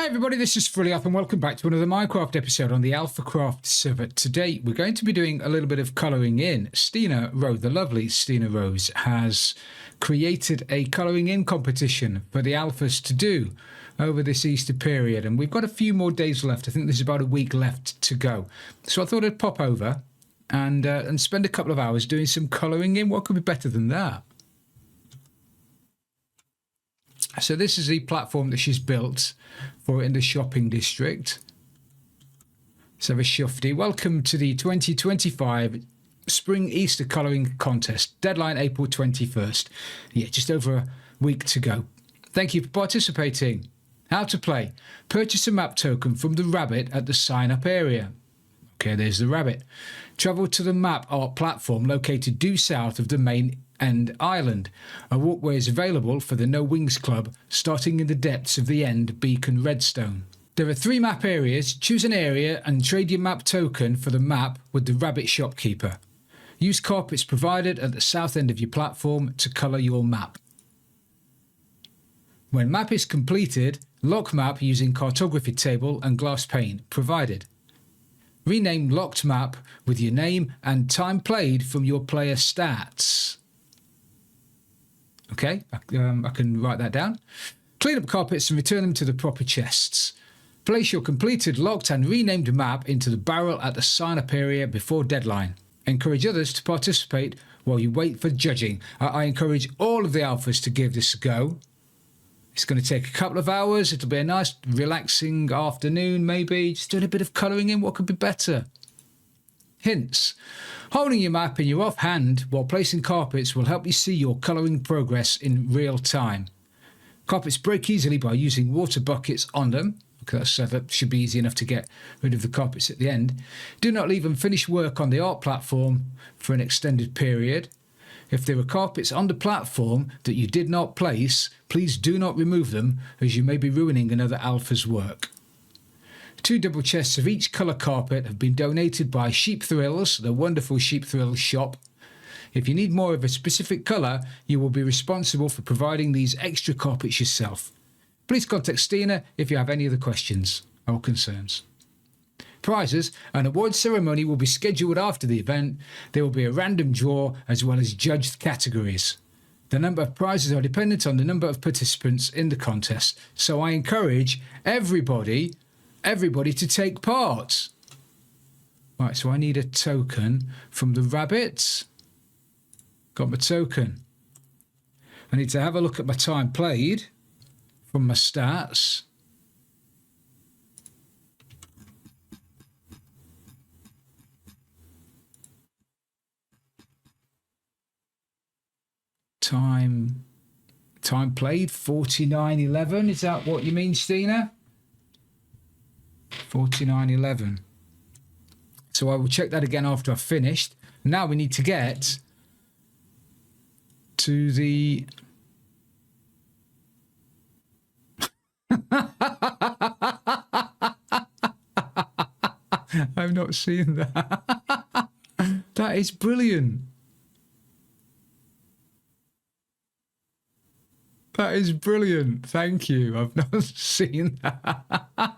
everybody, this is Frilioth and welcome back to another Minecraft episode on the AlphaCraft server. Today we're going to be doing a little bit of colouring in. Stina Rose, the lovely Stina Rose, has created a colouring in competition for the alphas to do over this Easter period, and we've got a few more days left. I think there's about a week left to go. So I thought I'd pop over and spend a couple of hours doing some colouring in. What could be better than that? So this is the platform that she's built for in the shopping district. So a shufty. Welcome to the 2025 Spring Easter Colouring Contest. Deadline April 21st. Yeah, just over a week to go. Thank you for participating. How to play. Purchase a map token from the rabbit at the sign up area. Okay, there's the rabbit. Travel to the map art platform located due south of the main end island. A walkway is available for the No Wings Club, starting in the depths of the end beacon redstone. There are 3 map areas. Choose an area and trade your map token for the map with the rabbit shopkeeper. Use carpets provided at the south end of your platform to colour your map. When map is completed, lock map using cartography table and glass pane provided. Rename locked map with your name and time played from your player stats. Okay, I can write that down. Clean up carpets and return them to the proper chests. Place your completed, locked and renamed map into the barrel at the sign-up area before deadline. Encourage others to participate while you wait for judging. I encourage all of the alphas to give this a go. It's going to take a couple of hours. It'll be a nice, relaxing afternoon, maybe. Just doing a bit of colouring in. What could be better? Hints. Holding your map in your offhand while placing carpets will help you see your colouring progress in real time. Carpets break easily by using water buckets on them. Okay, so that should be easy enough to get rid of the carpets at the end. Do not leave unfinished work on the art platform for an extended period. If there are carpets on the platform that you did not place, please do not remove them, as you may be ruining another alpha's work. 2 double chests of each colour carpet have been donated by Sheep Thrills, the wonderful Sheep Thrills shop. If you need more of a specific colour, you will be responsible for providing these extra carpets yourself. Please contact Stina if you have any other questions or concerns. Prizes. An award ceremony will be scheduled after the event. There will be a random draw as well as judged categories. The number of prizes are dependent on the number of participants in the contest, so I encourage everybody to take part. Right, so I need a token from the rabbits. Got my token. I need to have a look at my time played from my stats. Time played 49:11. Is that what you mean, Stina? 49:11. So I will check that again after I've finished. Now we need to get to the I've not seen that. That is brilliant. That is brilliant. Thank you. I've not seen that.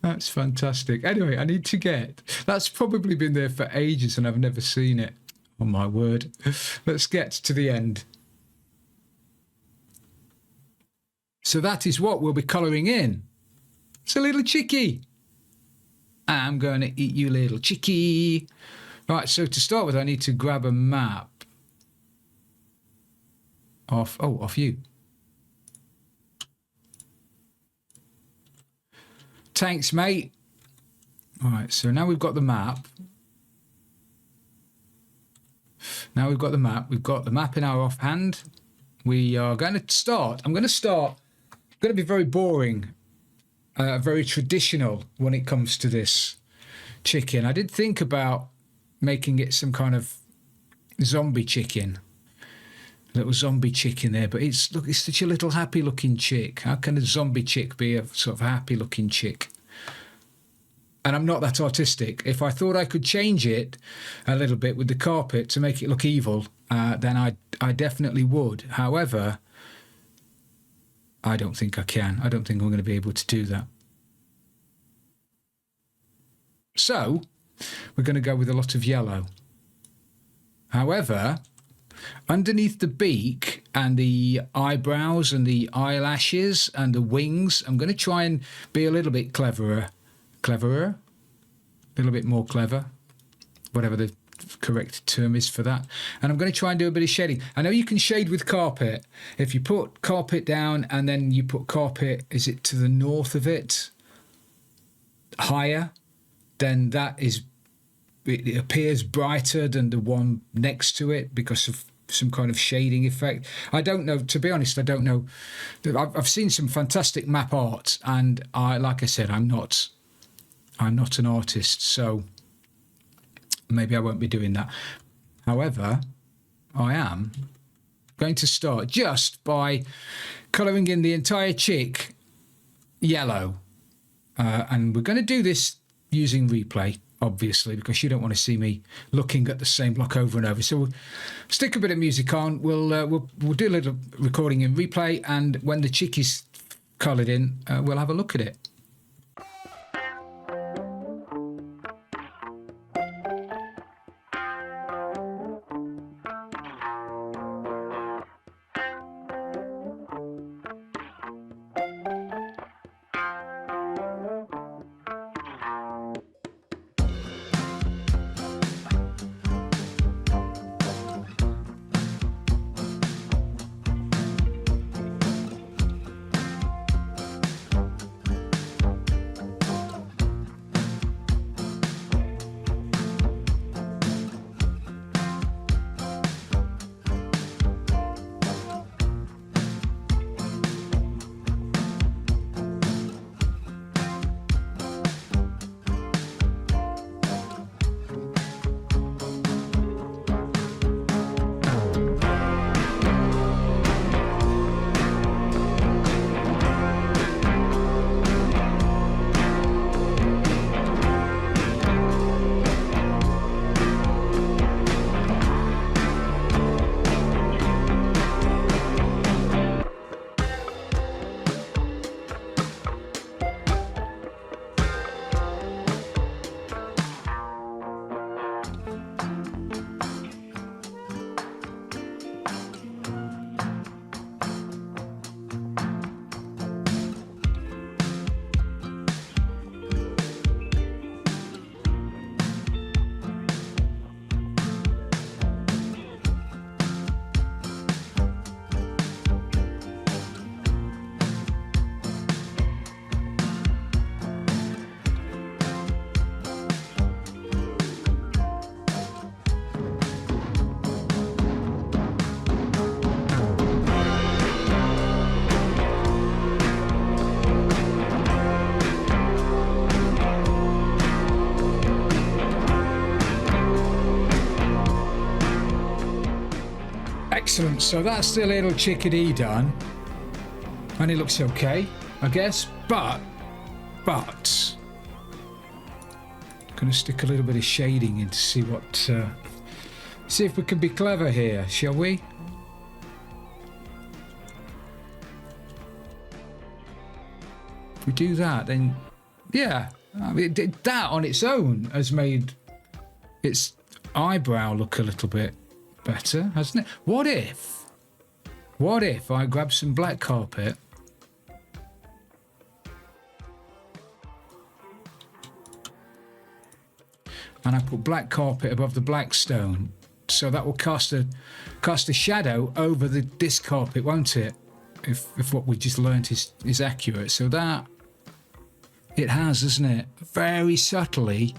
That's fantastic. Anyway, I need to get... That's probably been there for ages and I've never seen it. Oh, my word. Let's get to the end. So that is what we'll be colouring in. It's a little chickie. I'm going to eat you, little chickie. Right, so to start with, I need to grab a map. Off you. Thanks, mate. All right, so now we've got the map. We've got the map in our offhand. We are going to start. I'm going to be very boring, very traditional when it comes to this chicken. I did think about making it some kind of zombie chicken. Little zombie chick in there, but it's such a little happy looking chick. How can a zombie chick be a sort of happy looking chick? And I'm not that artistic. If I thought I could change it a little bit with the carpet to make it look evil, then I definitely would. However, I don't think I can. I don't think I'm going to be able to do that. So we're going to go with a lot of yellow. However, underneath the beak and the eyebrows and the eyelashes and the wings, I'm going to try and be a little bit cleverer, a little bit more clever, whatever the correct term is for that. And I'm going to try and do a bit of shading. I know you can shade with carpet. If you put carpet down and then you put carpet, is it to the north of it, higher, then it appears brighter than the one next to it because of some kind of shading effect. I don't know, to be honest. I don't know. I've seen some fantastic map art, and like I said, I'm not an artist, so maybe I won't be doing that. However, I am going to start just by colouring in the entire chick yellow, and we're going to do this using replay, obviously, because you don't want to see me looking at the same block over and over. So we'll stick a bit of music on. We'll do a little recording in replay, and when the chick is coloured in, we'll have a look at it. Excellent. So that's the little chickadee done, and it looks okay, I guess. But gonna stick a little bit of shading in to see what. See if we can be clever here, shall we? If we do that, then yeah, I mean, that on its own has made its eyebrow look a little bit better, hasn't it? What if I grab some black carpet and I put black carpet above the black stone, so that will cast a shadow over this carpet, won't it? If what we just learnt is accurate. So that it has, isn't it? Very subtly,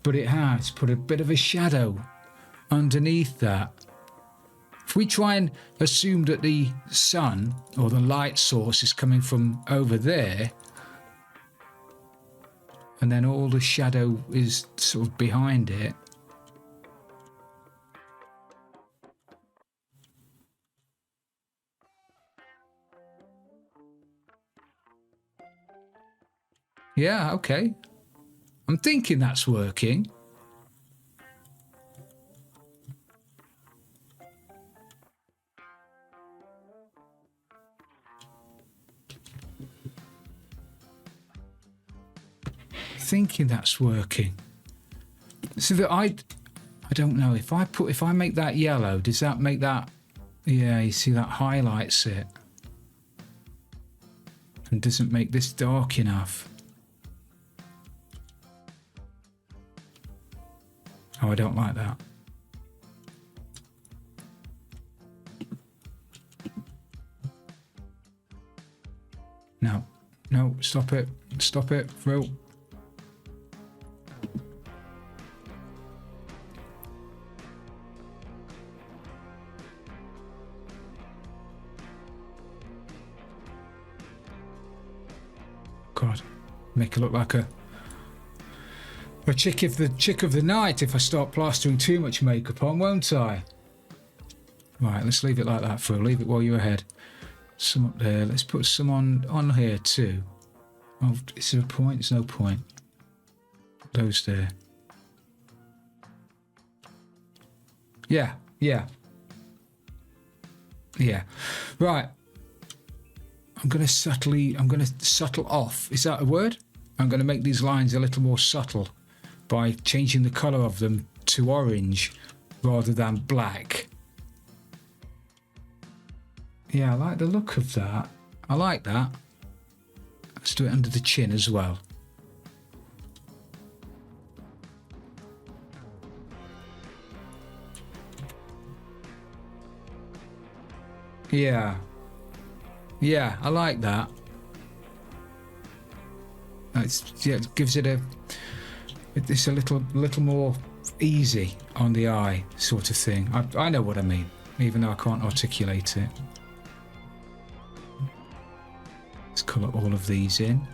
but it has put a bit of a shadow underneath that. If we try and assume that the sun or the light source is coming from over there, and then all the shadow is sort of behind it, yeah, okay, I'm thinking that's working. thinking that's working. So that I don't know if I make that yellow, does that make that? Yeah, you see that highlights it and doesn't make this dark enough. Oh, I don't like that. No, stop it, Frill. God, make it look like a chick of the night if I start plastering too much makeup on, won't I? Right, let's leave it like that, Frill. Leave it while you're ahead. Some up there. Let's put some on here too. Oh, is there a point? There's no point. Put those there. Yeah. Right. I'm going to subtle off. Is that a word? I'm going to make these lines a little more subtle by changing the colour of them to orange rather than black. Yeah, I like the look of that. I like that. Let's do it under the chin as well. Yeah, I like that. It gives it it's a little more easy on the eye sort of thing. I know what I mean, even though I can't articulate it. Let's colour all of these in.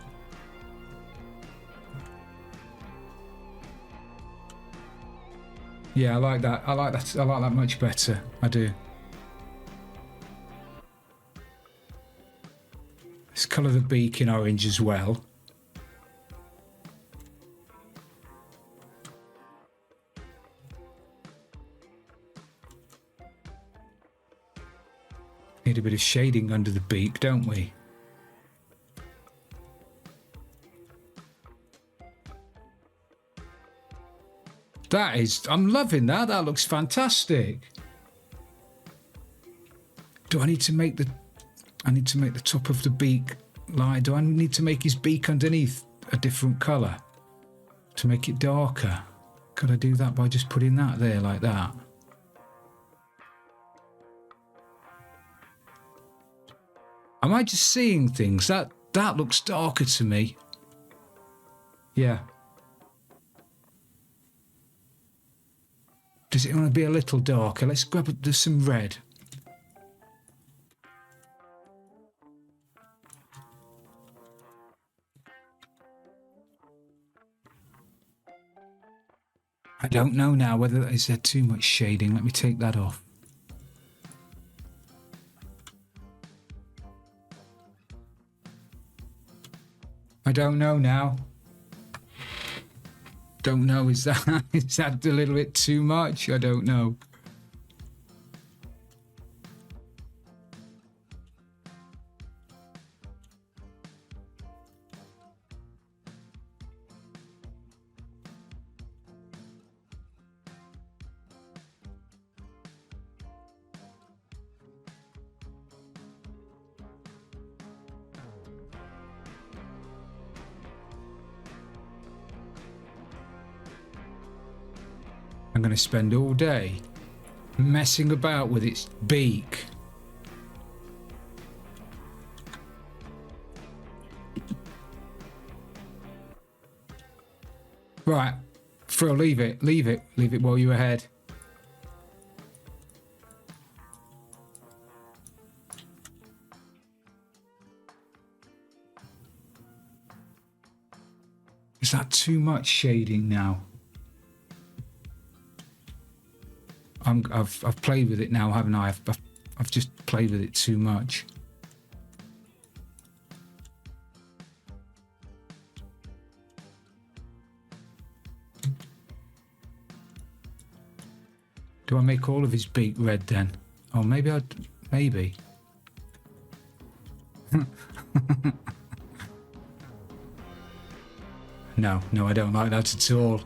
Yeah, I like that. I like that much better. I do. Let's colour the beak in orange as well. Need a bit of shading under the beak, don't we? I'm loving that. That looks fantastic. Do I need to make the top of the beak line? Do I need to make his beak underneath a different colour to make it darker? Could I do that by just putting that there like that? Am I just seeing things? That looks darker to me. Yeah. Does it want to be a little darker? Let's grab some red. I don't know now whether is there too much shading. Let me take that off. I don't know now. Don't know, is that a little bit too much? I don't know. I'm going to spend all day messing about with its beak. Right, Frill, leave it while you're ahead. Is that too much shading now? I've played with it now, haven't I? I've just played with it too much. Do I make all of his beak red then? Oh, maybe. No, I don't like that at all.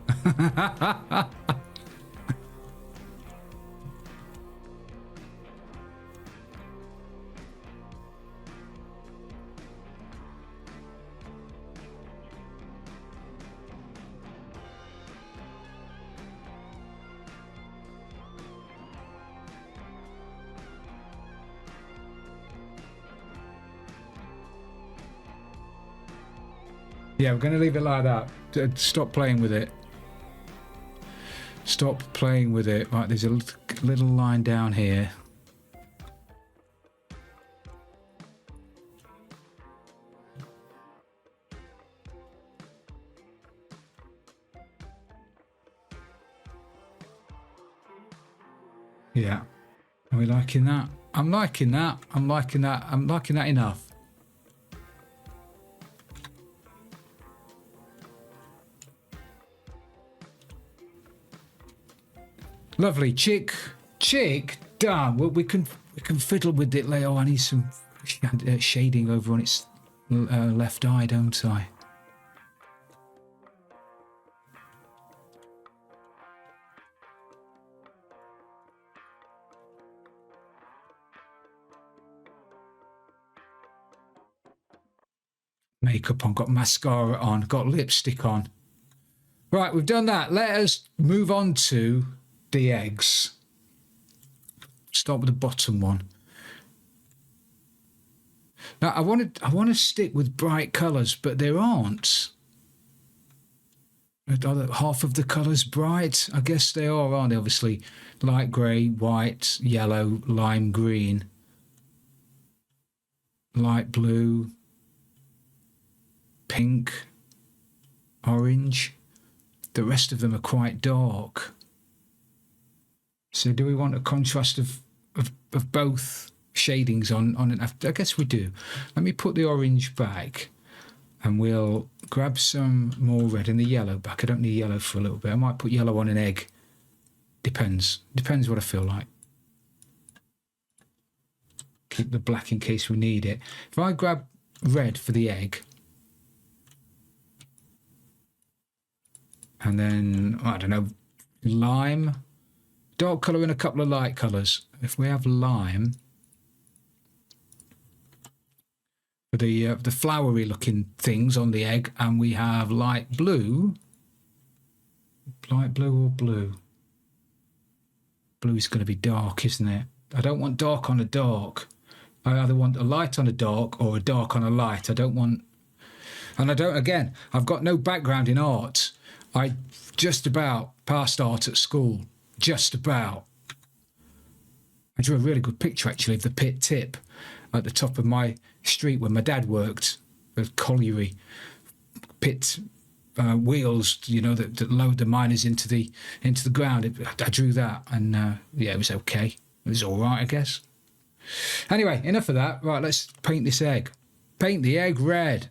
Yeah, we're going to leave it like that. Stop playing with it. Stop playing with it. Right, there's a little line down here. Yeah. Are we liking that? I'm liking that. I'm liking that. I'm liking that enough. Lovely. Chick done. Well, we can fiddle with it later. Oh, I need some shading over on its left eye, don't I? Makeup on, got mascara on, got lipstick on. Right, we've done that. Let us move on to the eggs. Start with the bottom one. Now I want to stick with bright colours, but there aren't. Are half of the colours bright? I guess they are, aren't they? Obviously, light grey, white, yellow, lime green, light blue, pink, orange. The rest of them are quite dark. So do we want a contrast of both shadings on it? I guess we do. Let me put the orange back and we'll grab some more red and the yellow back. I don't need yellow for a little bit. I might put yellow on an egg. Depends what I feel like. Keep the black in case we need it. If I grab red for the egg, and then, I don't know, lime, dark colour and a couple of light colours. If we have lime, for the flowery looking things on the egg, and we have light blue or blue? Blue is going to be dark, isn't it? I don't want dark on a dark. I either want a light on a dark or a dark on a light. I don't want, and I don't, again, I've got no background in art. I just about passed art at school. Just about. I drew a really good picture, actually, of the pit tip at the top of my street where my dad worked, the colliery pit wheels, you know, that load the miners into the ground. I drew that, and yeah, it was okay. It was all right, I guess. Anyway, enough of that. Right, let's paint this egg. Paint the egg red.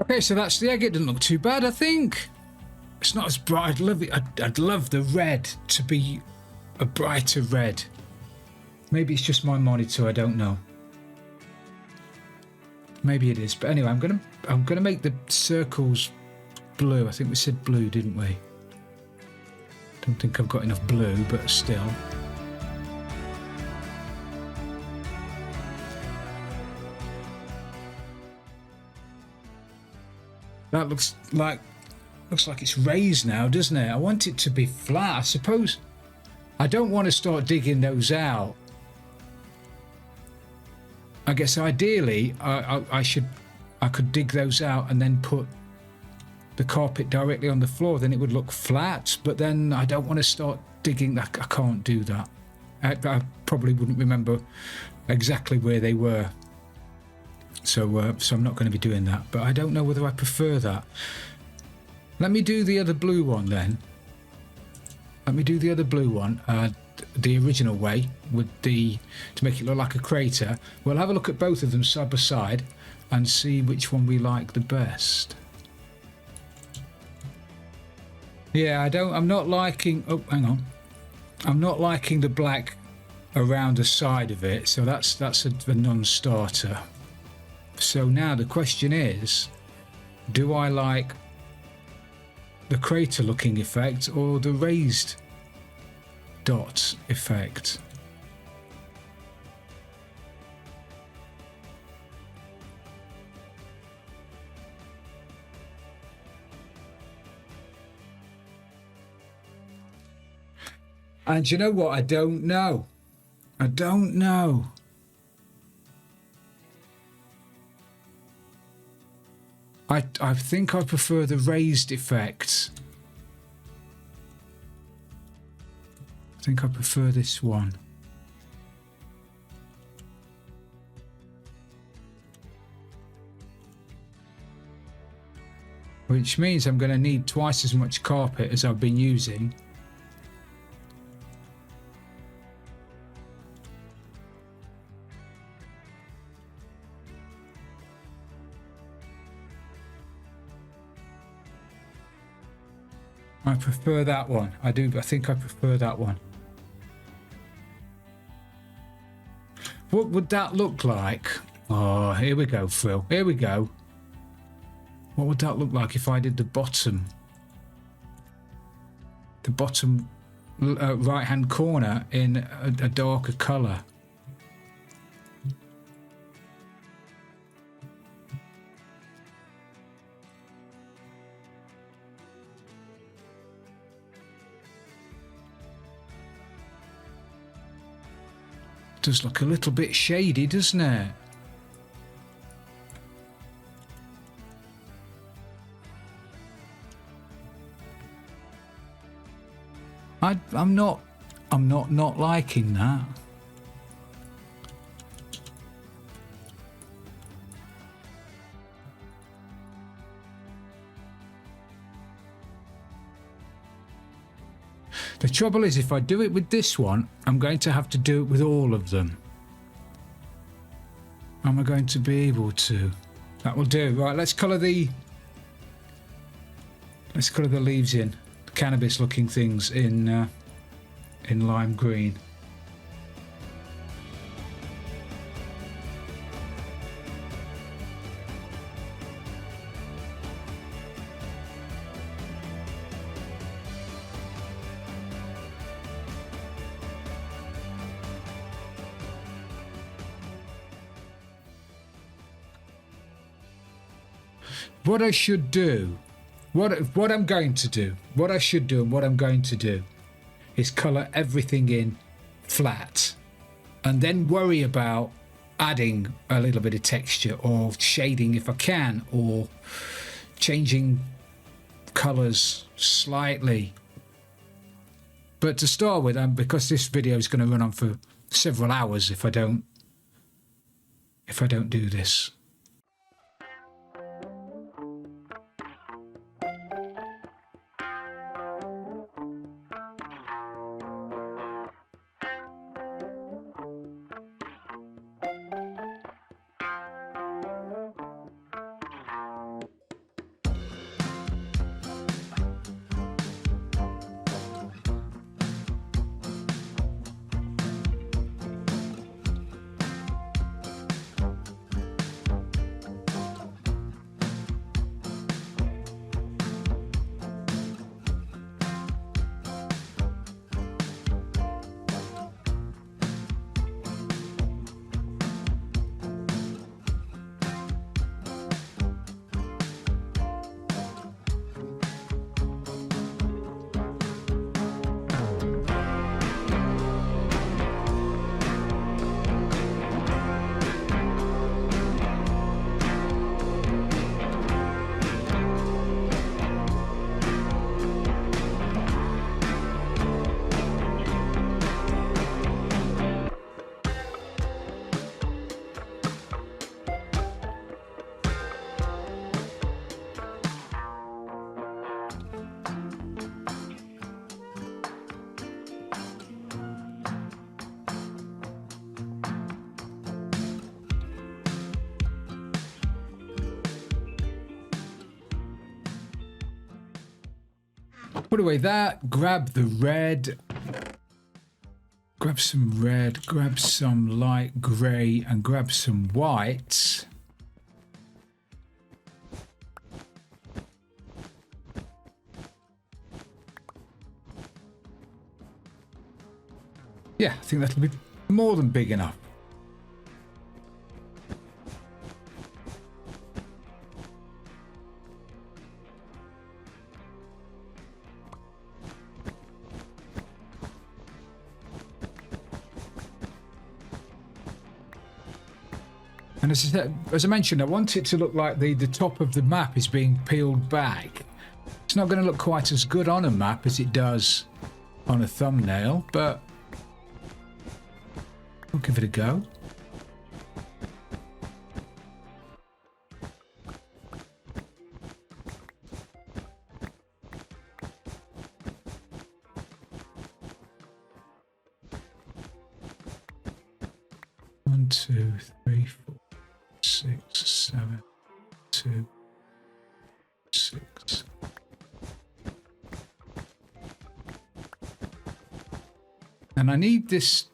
Okay, so that's the egg. It didn't look too bad, I think. It's not as bright. I'd love it. I'd love the red to be a brighter red. Maybe it's just my monitor. I don't know. Maybe it is. But anyway, I'm gonna make the circles blue. I think we said blue, didn't we? Don't think I've got enough blue, but still. That looks like it's raised now, doesn't it? I want it to be flat. I suppose I don't want to start digging those out. I guess ideally I could dig those out and then put the carpet directly on the floor, then it would look flat, but then I don't want to start digging that. I can't do that. I probably wouldn't remember exactly where they were, so I'm not going to be doing that, but I don't know whether I prefer that. Let me do the other blue one then. Let me do the other blue one the original way, with to make it look like a crater. We'll have a look at both of them side by side and see which one we like the best. Yeah, I'm not liking, oh, hang on. I'm not liking the black around the side of it, so that's a non-starter. So now the question is, do I like the crater looking effect or the raised dot effect? And you know what? I don't know. I don't know. I think I prefer the raised effect. I think I prefer this one. Which means I'm going to need twice as much carpet as I've been using. I prefer that one. I do. I think I prefer that one. What would that look like? Oh, here we go, Phil. Here we go. What would that look like if I did the bottom? The bottom right-hand corner in a darker colour. Does look a little bit shady, doesn't it? I'm not liking that. The trouble is, if I do it with this one, I'm going to have to do it with all of them. Am I going to be able to? That will do. Right, let's colour the leaves in, the cannabis looking things in lime green. What I should do, what I'm going to do, what I should do and what I'm going to do is colour everything in flat and then worry about adding a little bit of texture or shading if I can, or changing colours slightly. But to start with, because this video is going to run on for several hours if I don't do this. Put away that, grab the red, grab some red, grab some light grey, and grab some white. Yeah, I think that'll be more than big enough. And as I mentioned, I want it to look like the top of the map is being peeled back. It's not going to look quite as good on a map as it does on a thumbnail, but we'll give it a go. One, 2, 3, 4, 6, 7, 2, 6. And I need this,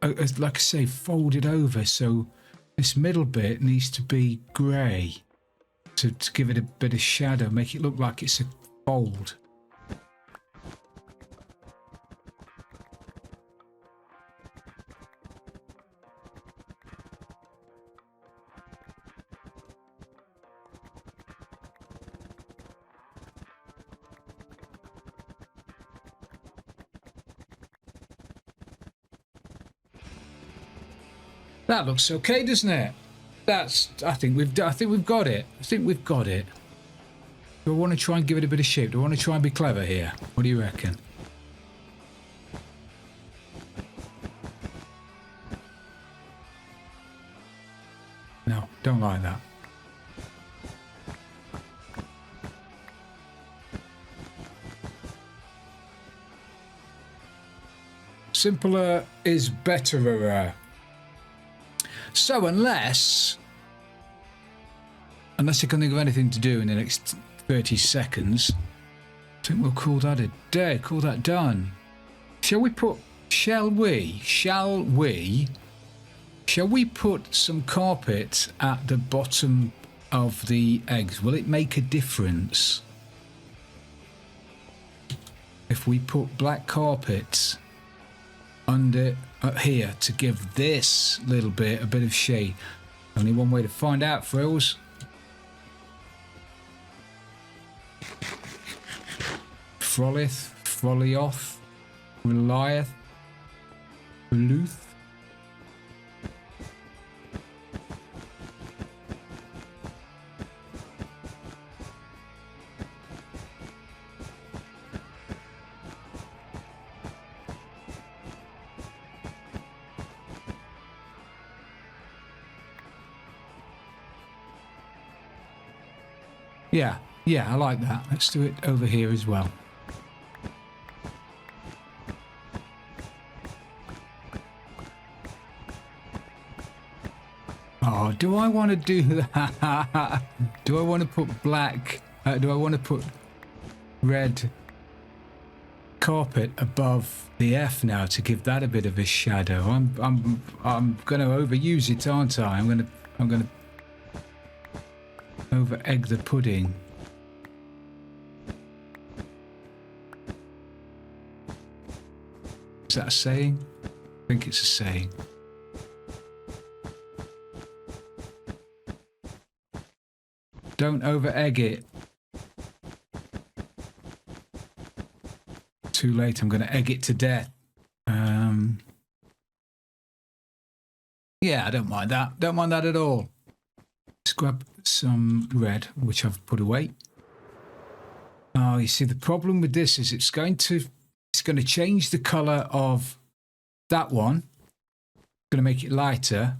like I say, folded over, so this middle bit needs to be grey to give it a bit of shadow, make it look like it's a fold. That looks okay, doesn't it? I think we've got it. I think we've got it. Do I want to try and give it a bit of shape? Do I want to try and be clever here? What do you reckon? No, don't like that. Simpler is betterer. So unless I can think of anything to do in the next 30 seconds, I think we'll call that a day, call that done. Shall we put some carpet at the bottom of the eggs? Will it make a difference if we put black carpet under here to give this little bit a bit of shade? Only one way to find out, Frills. Frilioth, Frilioth, Frilioth. Yeah, I like that. Let's do it over here as well. Oh, do I want to do that? Do I want to put black? Do I want to put red carpet above the F now to give that a bit of a shadow? I'm going to overuse it, aren't I? I'm going to over egg the pudding. Is that a saying? I think it's a saying. Don't over egg it. Too late, I'm going to egg it to death. Yeah, I don't mind that. Don't mind that at all. Let's grab some red, which I've put away. Oh, you see, the problem with this is it's going to change the colour of that one. It's going to make it lighter.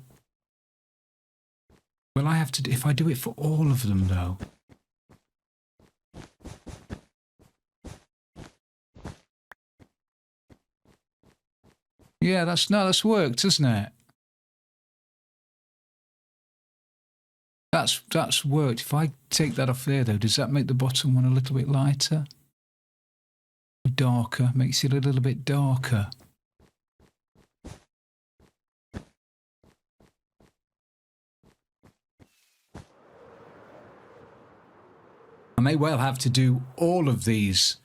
Well, I have to, if I do it for all of them though. Yeah, that's worked, hasn't it? That's worked. If I take that off there though, does that make the bottom one a little bit lighter? darker. Makes it a little bit darker. I may well have to do all of these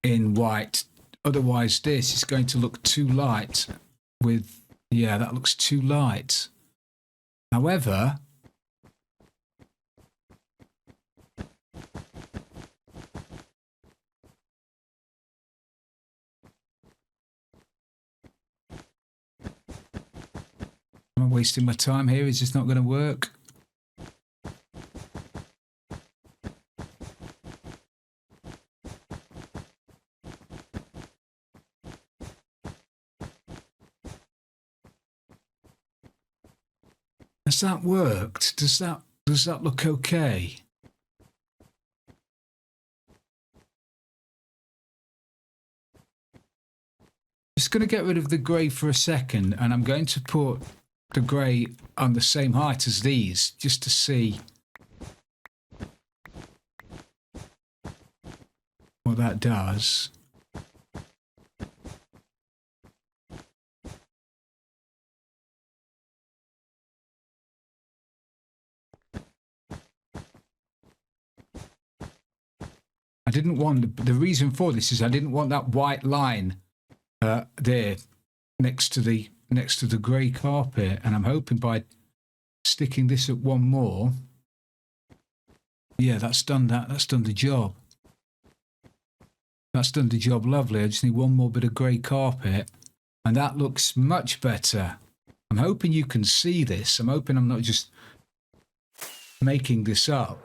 in white. Otherwise, this is going to look too light with... Yeah, that looks too light. However... Am I wasting my time here? Is this not going to work? Has that worked? Does that look okay? Just going to get rid of the grey for a second, and I'm going to put the grey on the same height as these, just to see what that does. I didn't want, the reason for this is I didn't want that white line there next to the grey carpet, and I'm hoping by sticking this at one more, yeah, that's done the job. That's done the job lovely. I just need one more bit of grey carpet, and that looks much better. I'm hoping you can see this. I'm hoping I'm not just making this up.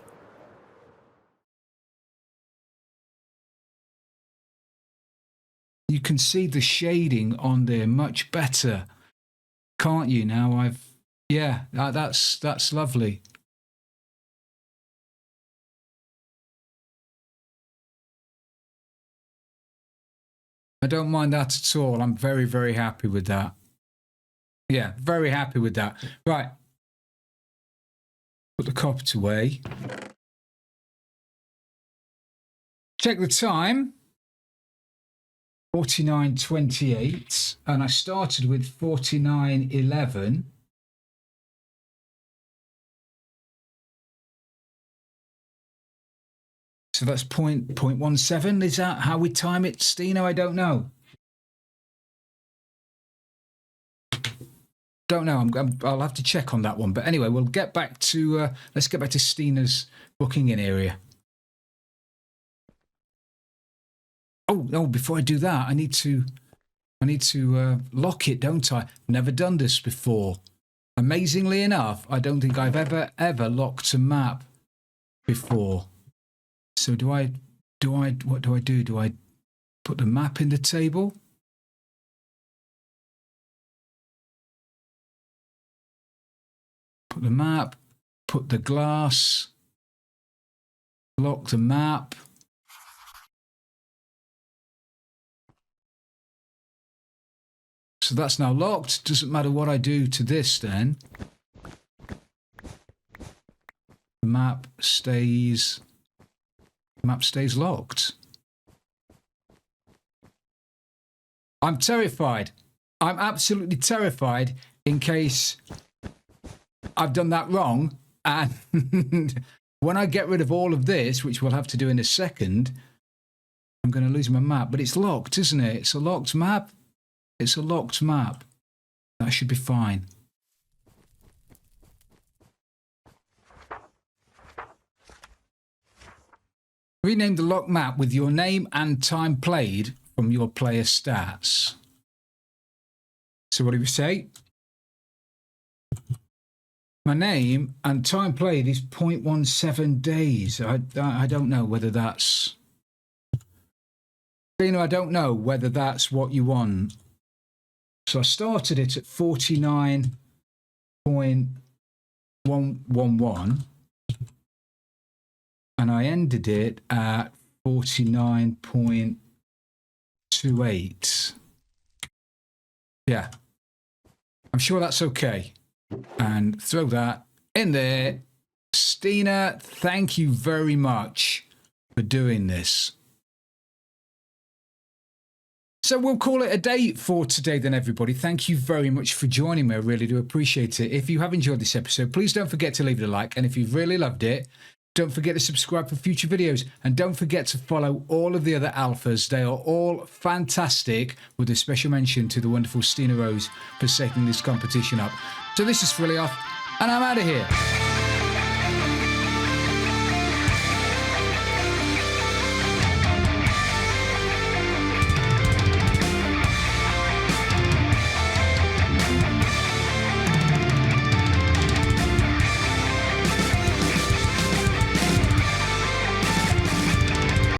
You can see the shading on there much better, can't you? Now yeah, that's lovely. I don't mind that at all. I'm very, very happy with that. Yeah, very happy with that. Right. Put the carpet away. Check the time. 49:28, and I started with 49:11. So that's 0.17. Is that how we time it, Stina? I don't know. Don't know. I'll have to check on that one. But anyway, we'll get back to let's get back to Stina's booking in area. Oh no! Before I do that, I need to lock it, don't I? Never done this before. Amazingly enough, I don't think I've ever locked a map before. So what do I do? Do I put the map in the table? Put the map, put the glass, lock the map. So that's now locked. Doesn't matter what I do to this then. The map stays locked. I'm terrified. I'm absolutely terrified in case I've done that wrong. And when I get rid of all of this, which we'll have to do in a second, I'm going to lose my map. But it's locked, isn't it? It's a locked map. It's a locked map. That should be fine. Rename the locked map with your name and time played from your player stats. So what do we say? My name and time played is 0.17 days. I don't know whether that's... You know, I don't know whether that's what you want. So I started it at 49.111 and I ended it at 49.28. Yeah, I'm sure that's okay. And throw that in there. Stina, thank you very much for doing this. So we'll call it a day for today then, everybody. Thank you very much for joining me. I really do appreciate it. If you have enjoyed this episode, please don't forget to leave it a like. And if you've really loved it, don't forget to subscribe for future videos. And don't forget to follow all of the other alphas. They are all fantastic, with a special mention to the wonderful Stina Rose for setting this competition up. So this is Frilioth, and I'm out of here.